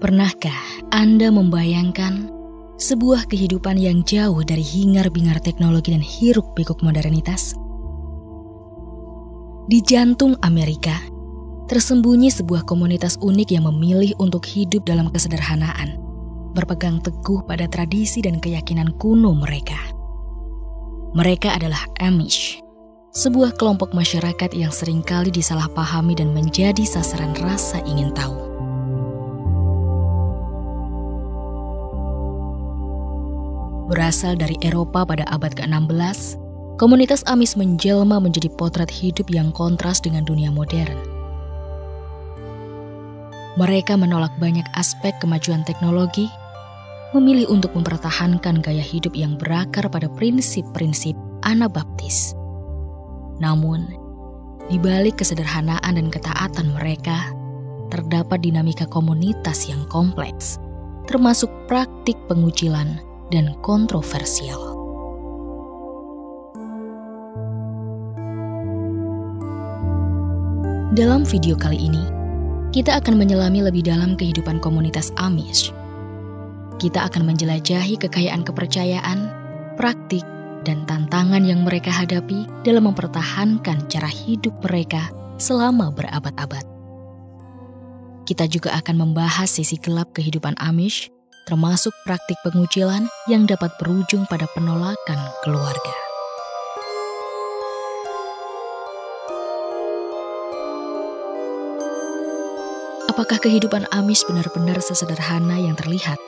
Pernahkah Anda membayangkan sebuah kehidupan yang jauh dari hingar-bingar teknologi dan hiruk-pikuk modernitas? Di jantung Amerika, tersembunyi sebuah komunitas unik yang memilih untuk hidup dalam kesederhanaan, berpegang teguh pada tradisi dan keyakinan kuno mereka. Mereka adalah Amish, sebuah kelompok masyarakat yang seringkali disalahpahami dan menjadi sasaran rasa ingin tahu. Berasal dari Eropa pada abad ke-16, komunitas Amish menjelma menjadi potret hidup yang kontras dengan dunia modern. Mereka menolak banyak aspek kemajuan teknologi, memilih untuk mempertahankan gaya hidup yang berakar pada prinsip-prinsip Anabaptis. Namun, di balik kesederhanaan dan ketaatan mereka, terdapat dinamika komunitas yang kompleks, termasuk praktik pengucilan dan kontroversial. Dalam video kali ini, kita akan menyelami lebih dalam kehidupan komunitas Amish. Kita akan menjelajahi kekayaan kepercayaan, praktik, dan tantangan yang mereka hadapi dalam mempertahankan cara hidup mereka selama berabad-abad. Kita juga akan membahas sisi gelap kehidupan Amish, termasuk praktik pengucilan yang dapat berujung pada penolakan keluarga. Apakah kehidupan Amish benar-benar sesederhana yang terlihat?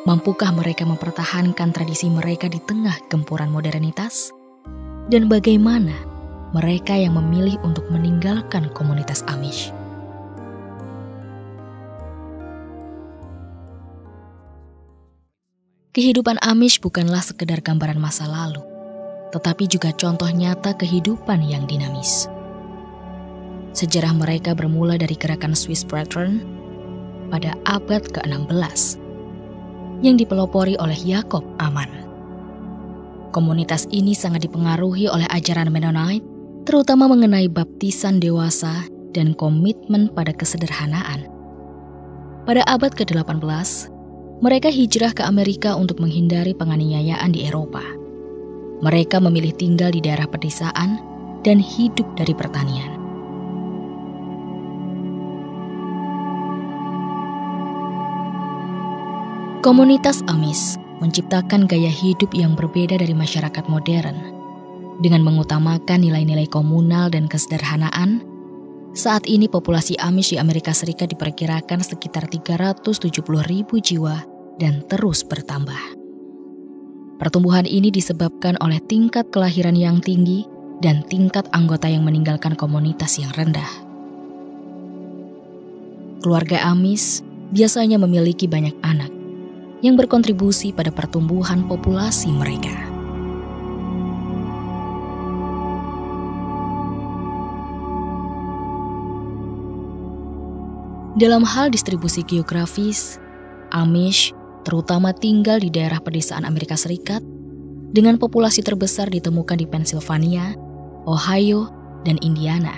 Mampukah mereka mempertahankan tradisi mereka di tengah gempuran modernitas? Dan bagaimana mereka yang memilih untuk meninggalkan komunitas Amish? Kehidupan Amish bukanlah sekedar gambaran masa lalu, tetapi juga contoh nyata kehidupan yang dinamis. Sejarah mereka bermula dari gerakan Swiss Brethren pada abad ke-16 yang dipelopori oleh Yakob Aman. Komunitas ini sangat dipengaruhi oleh ajaran Mennonite, terutama mengenai baptisan dewasa dan komitmen pada kesederhanaan. Pada abad ke-18, mereka hijrah ke Amerika untuk menghindari penganiayaan di Eropa. Mereka memilih tinggal di daerah pedesaan dan hidup dari pertanian. Komunitas Amish menciptakan gaya hidup yang berbeda dari masyarakat modern. Dengan mengutamakan nilai-nilai komunal dan kesederhanaan, saat ini populasi Amish di Amerika Serikat diperkirakan sekitar 370.000 jiwa dan terus bertambah. Pertumbuhan ini disebabkan oleh tingkat kelahiran yang tinggi dan tingkat anggota yang meninggalkan komunitas yang rendah. Keluarga Amish biasanya memiliki banyak anak yang berkontribusi pada pertumbuhan populasi mereka. Dalam hal distribusi geografis, Amish terutama tinggal di daerah pedesaan Amerika Serikat, dengan populasi terbesar ditemukan di Pennsylvania, Ohio, dan Indiana.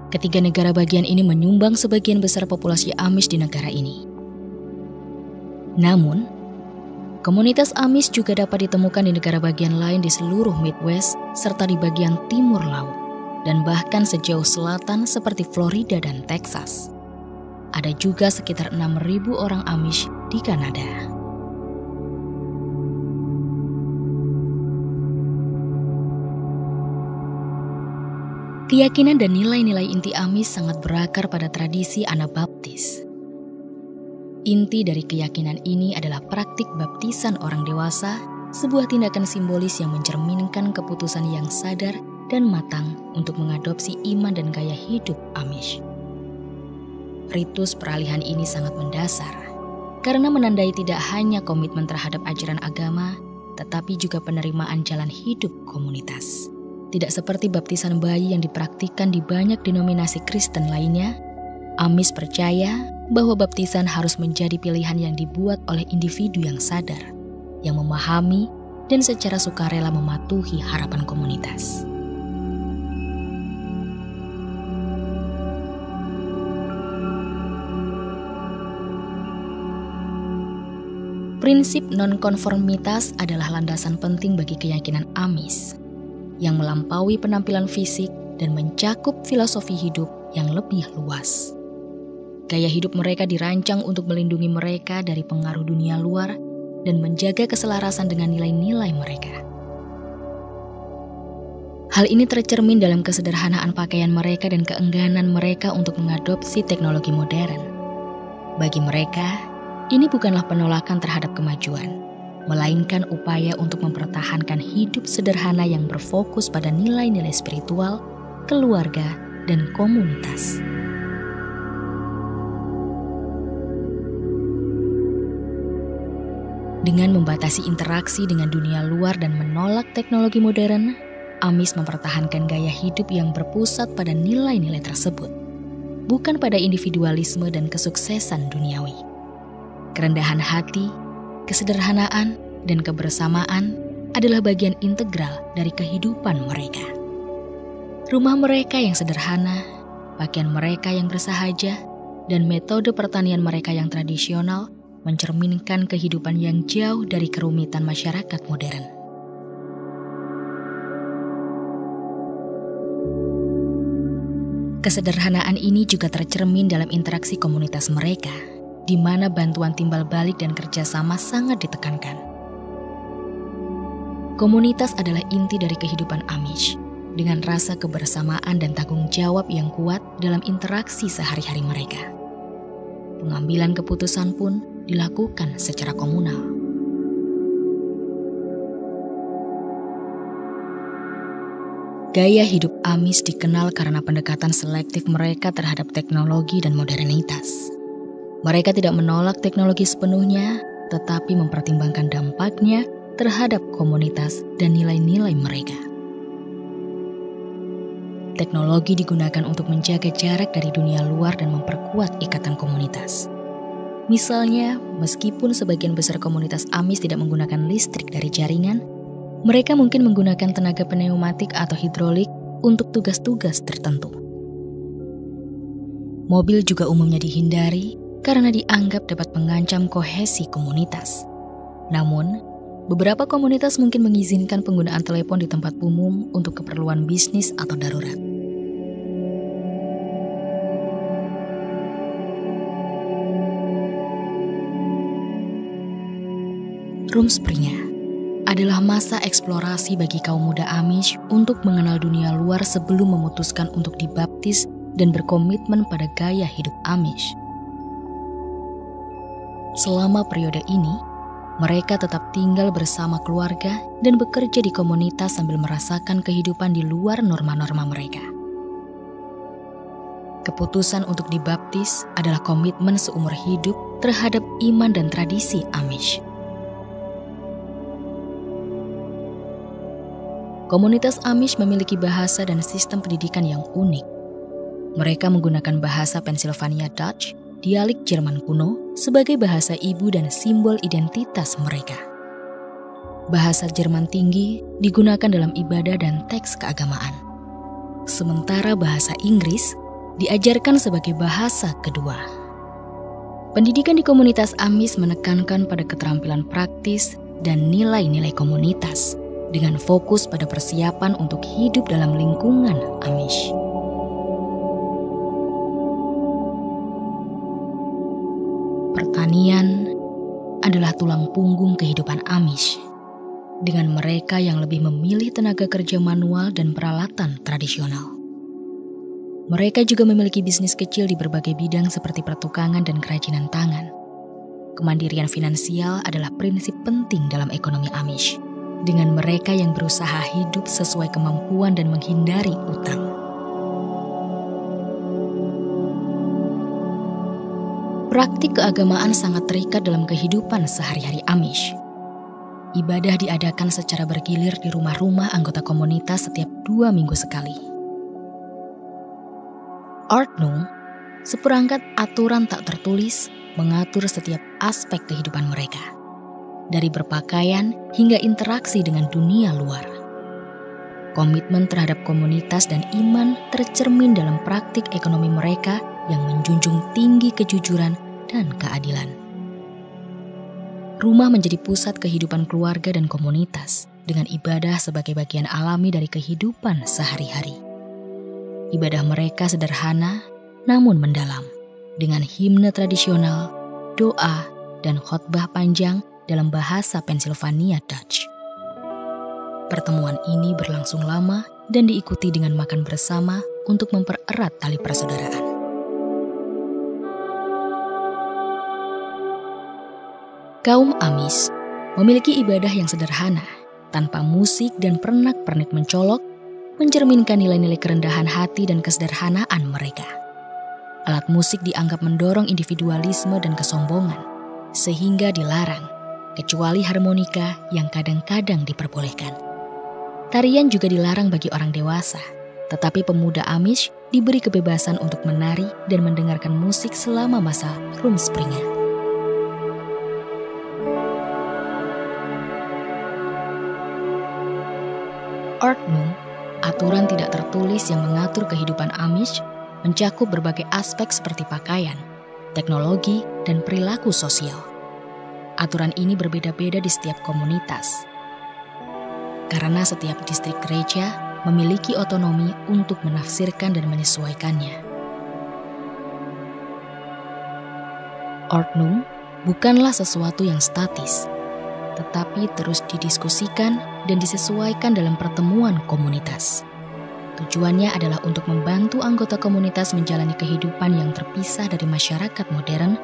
Ketiga negara bagian ini menyumbang sebagian besar populasi Amish di negara ini. Namun, komunitas Amish juga dapat ditemukan di negara bagian lain di seluruh Midwest serta di bagian timur laut, dan bahkan sejauh selatan seperti Florida dan Texas. Ada juga sekitar 6.000 orang Amish di Kanada. Keyakinan dan nilai-nilai inti Amish sangat berakar pada tradisi Anabaptis. Inti dari keyakinan ini adalah praktik baptisan orang dewasa, sebuah tindakan simbolis yang mencerminkan keputusan yang sadar dan matang untuk mengadopsi iman dan gaya hidup Amish. Ritus peralihan ini sangat mendasar, karena menandai tidak hanya komitmen terhadap ajaran agama, tetapi juga penerimaan jalan hidup komunitas. Tidak seperti baptisan bayi yang dipraktikkan di banyak denominasi Kristen lainnya, Amish percaya bahwa baptisan harus menjadi pilihan yang dibuat oleh individu yang sadar, yang memahami dan secara sukarela mematuhi harapan komunitas. Prinsip nonkonformitas adalah landasan penting bagi keyakinan Amish yang melampaui penampilan fisik dan mencakup filosofi hidup yang lebih luas. Gaya hidup mereka dirancang untuk melindungi mereka dari pengaruh dunia luar dan menjaga keselarasan dengan nilai-nilai mereka. Hal ini tercermin dalam kesederhanaan pakaian mereka dan keengganan mereka untuk mengadopsi teknologi modern. Bagi mereka, ini bukanlah penolakan terhadap kemajuan, melainkan upaya untuk mempertahankan hidup sederhana yang berfokus pada nilai-nilai spiritual, keluarga, dan komunitas. Dengan membatasi interaksi dengan dunia luar dan menolak teknologi modern, Amish mempertahankan gaya hidup yang berpusat pada nilai-nilai tersebut, bukan pada individualisme dan kesuksesan duniawi. Kerendahan hati, kesederhanaan, dan kebersamaan adalah bagian integral dari kehidupan mereka. Rumah mereka yang sederhana, pakaian mereka yang bersahaja, dan metode pertanian mereka yang tradisional mencerminkan kehidupan yang jauh dari kerumitan masyarakat modern. Kesederhanaan ini juga tercermin dalam interaksi komunitas mereka, di mana bantuan timbal balik dan kerjasama sangat ditekankan. Komunitas adalah inti dari kehidupan Amish, dengan rasa kebersamaan dan tanggung jawab yang kuat dalam interaksi sehari-hari mereka. Pengambilan keputusan pun dilakukan secara komunal. Gaya hidup Amish dikenal karena pendekatan selektif mereka terhadap teknologi dan modernitas. Mereka tidak menolak teknologi sepenuhnya, tetapi mempertimbangkan dampaknya terhadap komunitas dan nilai-nilai mereka. Teknologi digunakan untuk menjaga jarak dari dunia luar dan memperkuat ikatan komunitas. Misalnya, meskipun sebagian besar komunitas Amish tidak menggunakan listrik dari jaringan, mereka mungkin menggunakan tenaga pneumatik atau hidrolik untuk tugas-tugas tertentu. Mobil juga umumnya dihindari karena dianggap dapat mengancam kohesi komunitas. Namun, beberapa komunitas mungkin mengizinkan penggunaan telepon di tempat umum untuk keperluan bisnis atau darurat. Rumspringa adalah masa eksplorasi bagi kaum muda Amish untuk mengenal dunia luar sebelum memutuskan untuk dibaptis dan berkomitmen pada gaya hidup Amish. Selama periode ini, mereka tetap tinggal bersama keluarga dan bekerja di komunitas sambil merasakan kehidupan di luar norma-norma mereka. Keputusan untuk dibaptis adalah komitmen seumur hidup terhadap iman dan tradisi Amish. Komunitas Amish memiliki bahasa dan sistem pendidikan yang unik. Mereka menggunakan bahasa Pennsylvania Dutch, dialek Jerman kuno, sebagai bahasa ibu dan simbol identitas mereka. Bahasa Jerman tinggi digunakan dalam ibadah dan teks keagamaan. Sementara bahasa Inggris diajarkan sebagai bahasa kedua. Pendidikan di komunitas Amish menekankan pada keterampilan praktis dan nilai-nilai komunitas, dengan fokus pada persiapan untuk hidup dalam lingkungan Amish. Pertanian adalah tulang punggung kehidupan Amish, dengan mereka yang lebih memilih tenaga kerja manual dan peralatan tradisional. Mereka juga memiliki bisnis kecil di berbagai bidang seperti pertukangan dan kerajinan tangan. Kemandirian finansial adalah prinsip penting dalam ekonomi Amish, dengan mereka yang berusaha hidup sesuai kemampuan dan menghindari utang. Praktik keagamaan sangat terikat dalam kehidupan sehari-hari Amish. Ibadah diadakan secara bergilir di rumah-rumah anggota komunitas setiap 2 minggu sekali. Ordnung, seperangkat aturan tak tertulis, mengatur setiap aspek kehidupan mereka, dari berpakaian hingga interaksi dengan dunia luar. Komitmen terhadap komunitas dan iman tercermin dalam praktik ekonomi mereka yang menjunjung tinggi kejujuran dan keadilan. Rumah menjadi pusat kehidupan keluarga dan komunitas, dengan ibadah sebagai bagian alami dari kehidupan sehari-hari. Ibadah mereka sederhana namun mendalam, dengan himne tradisional, doa, dan khotbah panjang dalam bahasa Pennsylvania Dutch. Pertemuan ini berlangsung lama dan diikuti dengan makan bersama untuk mempererat tali persaudaraan. Kaum Amish memiliki ibadah yang sederhana, tanpa musik dan pernak-pernik mencolok, mencerminkan nilai-nilai kerendahan hati dan kesederhanaan mereka. Alat musik dianggap mendorong individualisme dan kesombongan, sehingga dilarang, kecuali harmonika yang kadang-kadang diperbolehkan. Tarian juga dilarang bagi orang dewasa, tetapi pemuda Amish diberi kebebasan untuk menari dan mendengarkan musik selama masa Rumspringa. Ordnung, aturan tidak tertulis yang mengatur kehidupan Amish, mencakup berbagai aspek seperti pakaian, teknologi, dan perilaku sosial. Aturan ini berbeda-beda di setiap komunitas, karena setiap distrik gereja memiliki otonomi untuk menafsirkan dan menyesuaikannya. Ordnung bukanlah sesuatu yang statis, tetapi terus didiskusikan dan disesuaikan dalam pertemuan komunitas. Tujuannya adalah untuk membantu anggota komunitas menjalani kehidupan yang terpisah dari masyarakat modern,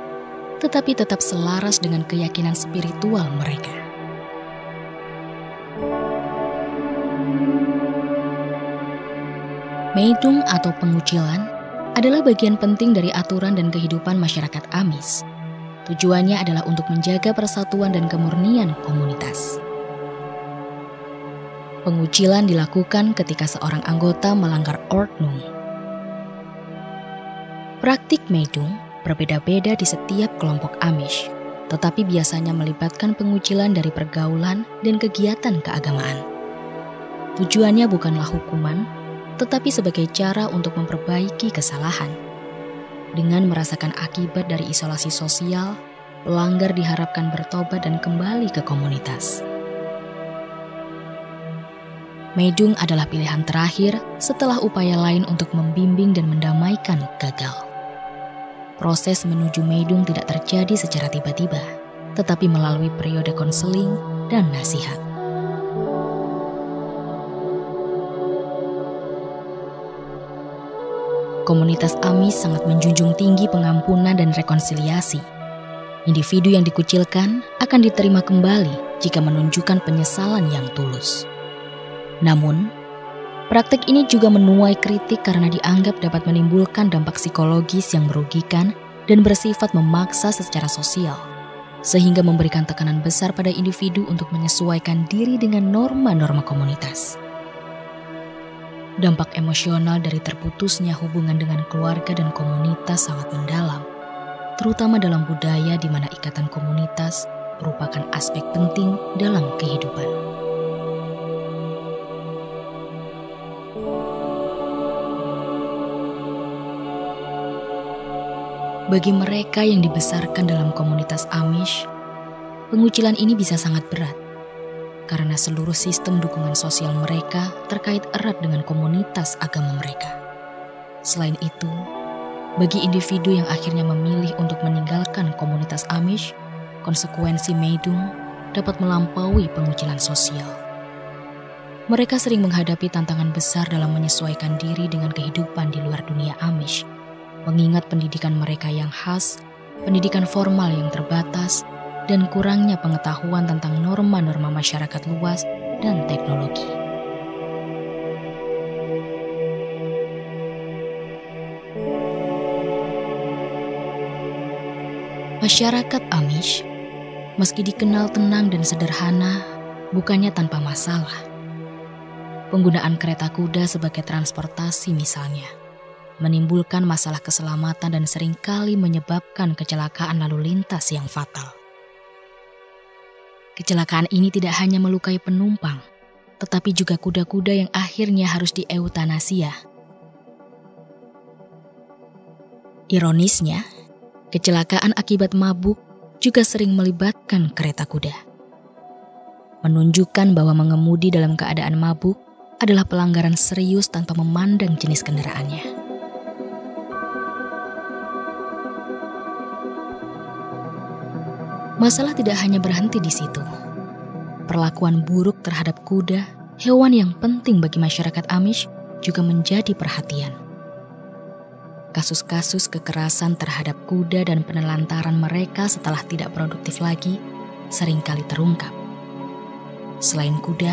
tetapi tetap selaras dengan keyakinan spiritual mereka. Meidung atau pengucilan adalah bagian penting dari aturan dan kehidupan masyarakat Amish. Tujuannya adalah untuk menjaga persatuan dan kemurnian komunitas. Pengucilan dilakukan ketika seorang anggota melanggar Ordnung. Praktik Meidung berbeda-beda di setiap kelompok Amish, tetapi biasanya melibatkan pengucilan dari pergaulan dan kegiatan keagamaan. Tujuannya bukanlah hukuman, tetapi sebagai cara untuk memperbaiki kesalahan. Dengan merasakan akibat dari isolasi sosial, pelanggar diharapkan bertobat dan kembali ke komunitas. Meidung adalah pilihan terakhir setelah upaya lain untuk membimbing dan mendamaikan gagal. Proses menuju Meidung tidak terjadi secara tiba-tiba, tetapi melalui periode konseling dan nasihat. Komunitas Amish sangat menjunjung tinggi pengampunan dan rekonsiliasi. Individu yang dikucilkan akan diterima kembali jika menunjukkan penyesalan yang tulus. Namun, praktik ini juga menuai kritik karena dianggap dapat menimbulkan dampak psikologis yang merugikan dan bersifat memaksa secara sosial, sehingga memberikan tekanan besar pada individu untuk menyesuaikan diri dengan norma-norma komunitas. Dampak emosional dari terputusnya hubungan dengan keluarga dan komunitas sangat mendalam, terutama dalam budaya di mana ikatan komunitas merupakan aspek penting dalam kehidupan. Bagi mereka yang dibesarkan dalam komunitas Amish, pengucilan ini bisa sangat berat, karena seluruh sistem dukungan sosial mereka terkait erat dengan komunitas agama mereka. Selain itu, bagi individu yang akhirnya memilih untuk meninggalkan komunitas Amish, konsekuensi Meidung dapat melampaui pengucilan sosial. Mereka sering menghadapi tantangan besar dalam menyesuaikan diri dengan kehidupan di luar dunia Amish, mengingat pendidikan mereka yang khas, pendidikan formal yang terbatas, dan kurangnya pengetahuan tentang norma-norma masyarakat luas dan teknologi. Masyarakat Amish, meski dikenal tenang dan sederhana, bukannya tanpa masalah. Penggunaan kereta kuda sebagai transportasi misalnya, menimbulkan masalah keselamatan dan seringkali menyebabkan kecelakaan lalu lintas yang fatal. Kecelakaan ini tidak hanya melukai penumpang, tetapi juga kuda-kuda yang akhirnya harus dieuthanasia. Ironisnya, kecelakaan akibat mabuk juga sering melibatkan kereta kuda. Menunjukkan bahwa mengemudi dalam keadaan mabuk adalah pelanggaran serius tanpa memandang jenis kendaraannya. Masalah tidak hanya berhenti di situ. Perlakuan buruk terhadap kuda, hewan yang penting bagi masyarakat Amish, juga menjadi perhatian. Kasus-kasus kekerasan terhadap kuda dan penelantaran mereka setelah tidak produktif lagi seringkali terungkap. Selain kuda,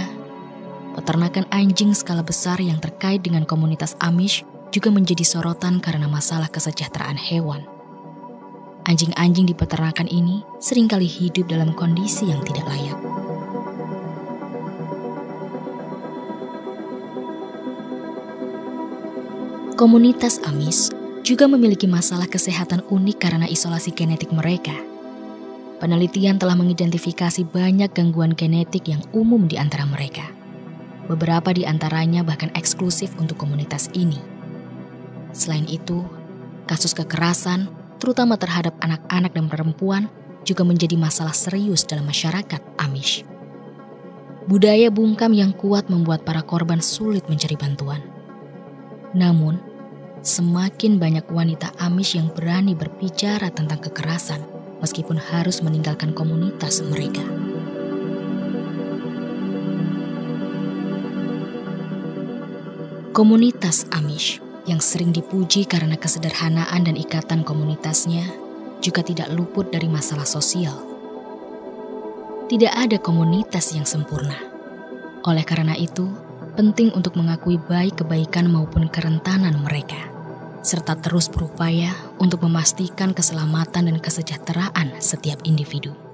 peternakan anjing skala besar yang terkait dengan komunitas Amish juga menjadi sorotan karena masalah kesejahteraan hewan. Anjing-anjing di peternakan ini seringkali hidup dalam kondisi yang tidak layak. Komunitas Amish juga memiliki masalah kesehatan unik karena isolasi genetik mereka. Penelitian telah mengidentifikasi banyak gangguan genetik yang umum di antara mereka. Beberapa di antaranya bahkan eksklusif untuk komunitas ini. Selain itu, kasus kekerasan, terutama terhadap anak-anak dan perempuan, juga menjadi masalah serius dalam masyarakat Amish. Budaya bungkam yang kuat membuat para korban sulit mencari bantuan. Namun, semakin banyak wanita Amish yang berani berbicara tentang kekerasan, meskipun harus meninggalkan komunitas mereka. Komunitas Amish yang sering dipuji karena kesederhanaan dan ikatan komunitasnya juga tidak luput dari masalah sosial. Tidak ada komunitas yang sempurna. Oleh karena itu, penting untuk mengakui baik kebaikan maupun kerentanan mereka, serta terus berupaya untuk memastikan keselamatan dan kesejahteraan setiap individu.